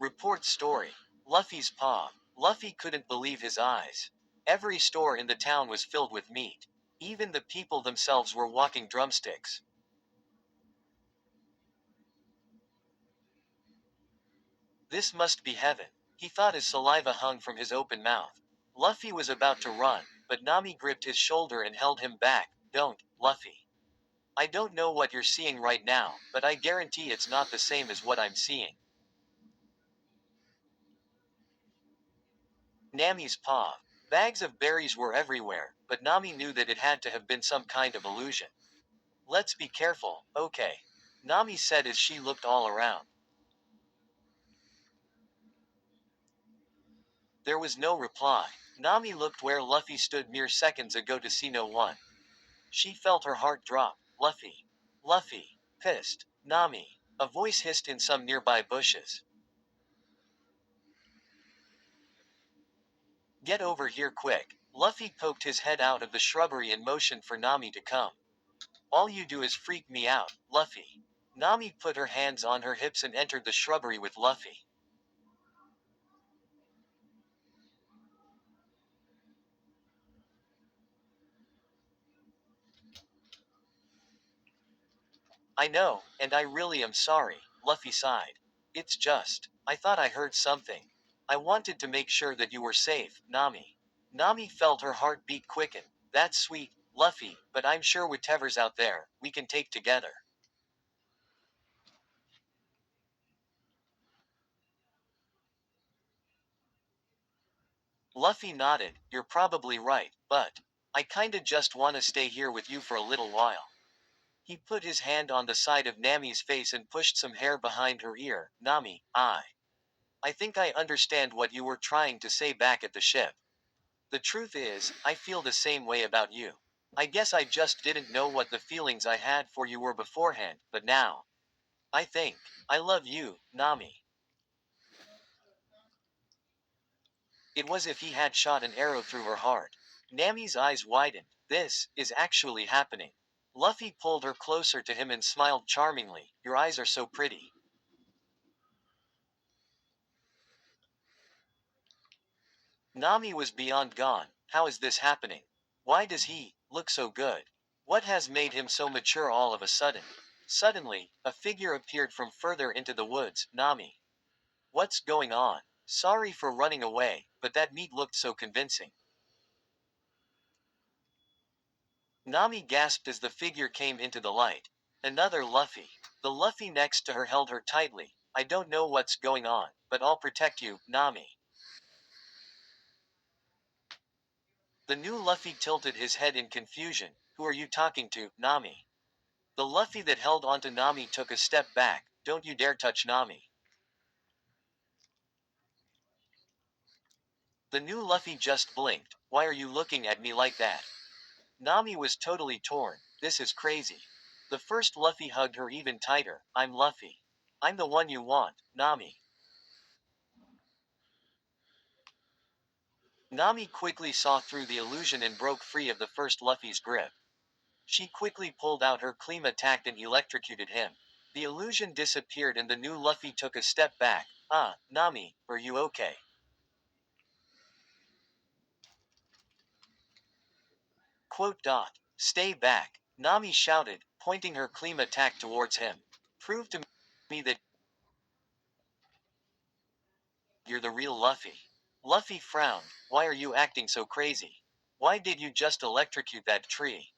Report story. Luffy's paw. Luffy couldn't believe his eyes. Every store in the town was filled with meat. Even the people themselves were walking drumsticks. This must be heaven. He thought as saliva hung from his open mouth. Luffy was about to run, but Nami gripped his shoulder and held him back. Don't, Luffy. I don't know what you're seeing right now, but I guarantee it's not the same as what I'm seeing. Nami's paw. Bags of berries were everywhere, but Nami knew that it had to have been some kind of illusion. Let's be careful, okay? Nami said as she looked all around. There was no reply. Nami looked where Luffy stood mere seconds ago to see no one. She felt her heart drop. Luffy. Luffy. Pissed. Nami. A voice hissed in some nearby bushes. Get over here quick. Luffy poked his head out of the shrubbery and motioned for Nami to come. All you do is freak me out, Luffy. Nami put her hands on her hips and entered the shrubbery with Luffy. I know, and I really am sorry, Luffy sighed. It's just, I thought I heard something. I wanted to make sure that you were safe, Nami. Nami felt her heartbeat quicken. That's sweet, Luffy, but I'm sure whatever's out there, we can take together. Luffy nodded, you're probably right, but I kinda just wanna stay here with you for a little while. He put his hand on the side of Nami's face and pushed some hair behind her ear. Nami, I think I understand what you were trying to say back at the ship. The truth is, I feel the same way about you. I guess I just didn't know what the feelings I had for you were beforehand, but now, I think, I love you, Nami. It was as if he had shot an arrow through her heart. Nami's eyes widened. This is actually happening. Luffy pulled her closer to him and smiled charmingly. Your eyes are so pretty. Nami was beyond gone. How is this happening? Why does he look so good? What has made him so mature all of a sudden? Suddenly, a figure appeared from further into the woods. Nami. What's going on? Sorry for running away, but that meat looked so convincing. Nami gasped as the figure came into the light. Another Luffy. The Luffy next to her held her tightly. I don't know what's going on, but I'll protect you, Nami. The new Luffy tilted his head in confusion. Who are you talking to, Nami? The Luffy that held onto Nami took a step back. Don't you dare touch Nami. The new Luffy just blinked. Why are you looking at me like that? Nami was totally torn. This is crazy. The first Luffy hugged her even tighter. I'm Luffy. I'm the one you want, Nami. Nami quickly saw through the illusion and broke free of the first Luffy's grip. She quickly pulled out her Kleem attack and electrocuted him. The illusion disappeared and the new Luffy took a step back. Nami, are you okay? Quote dot. Stay back. Nami shouted, pointing her Kleem attack towards him. Prove to me that you're the real Luffy. Luffy frowned. Why are you acting so crazy? Why did you just electrocute that tree?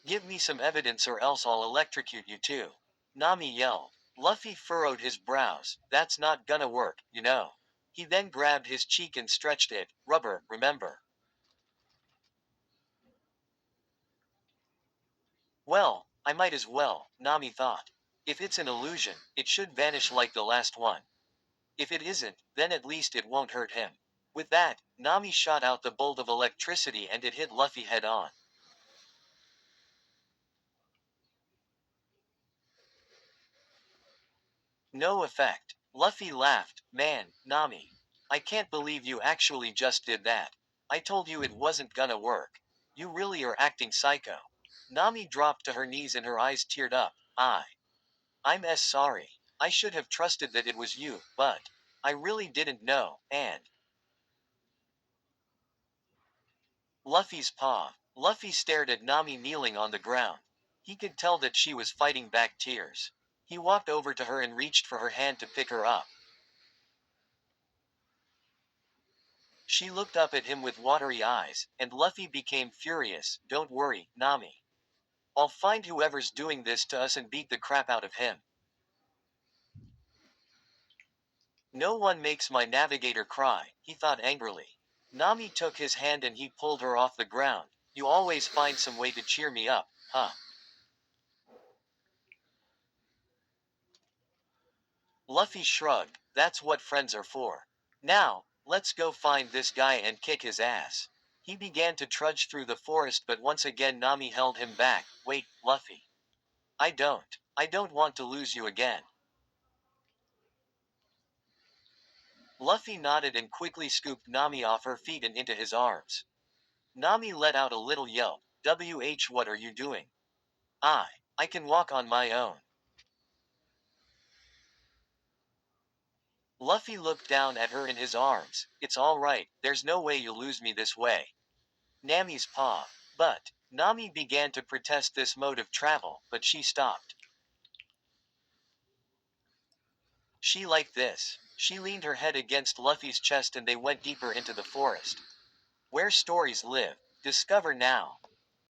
Give me some evidence or else I'll electrocute you too. Nami yelled. Luffy furrowed his brows. That's not gonna work, you know. He then grabbed his cheek and stretched it. Rubber, remember? Well, I might as well, Nami thought. If it's an illusion, it should vanish like the last one. If it isn't, then at least it won't hurt him. With that, Nami shot out the bolt of electricity and it hit Luffy head on. No effect. Luffy laughed. Man, Nami. I can't believe you actually just did that. I told you it wasn't gonna work. You really are acting psycho. Nami dropped to her knees and her eyes teared up. I I'm sorry. I should have trusted that it was you, but I really didn't know, and Luffy's paw. Luffy stared at Nami kneeling on the ground. He could tell that she was fighting back tears. He walked over to her and reached for her hand to pick her up. She looked up at him with watery eyes, and Luffy became furious. Don't worry, Nami. I'll find whoever's doing this to us and beat the crap out of him. No one makes my navigator cry, he thought angrily. Nami took his hand and he pulled her off the ground. You always find some way to cheer me up, huh? Luffy shrugged. That's what friends are for. Now, let's go find this guy and kick his ass. He began to trudge through the forest, but once again Nami held him back. Wait, Luffy. I don't want to lose you again. Luffy nodded and quickly scooped Nami off her feet and into his arms. Nami let out a little yelp. What are you doing? I can walk on my own. Luffy looked down at her in his arms. It's all right, there's no way you'll lose me this way. Nami's paw. But, Nami began to protest this mode of travel, but she stopped. She liked this. She leaned her head against Luffy's chest and they went deeper into the forest. Where stories live. Discover now.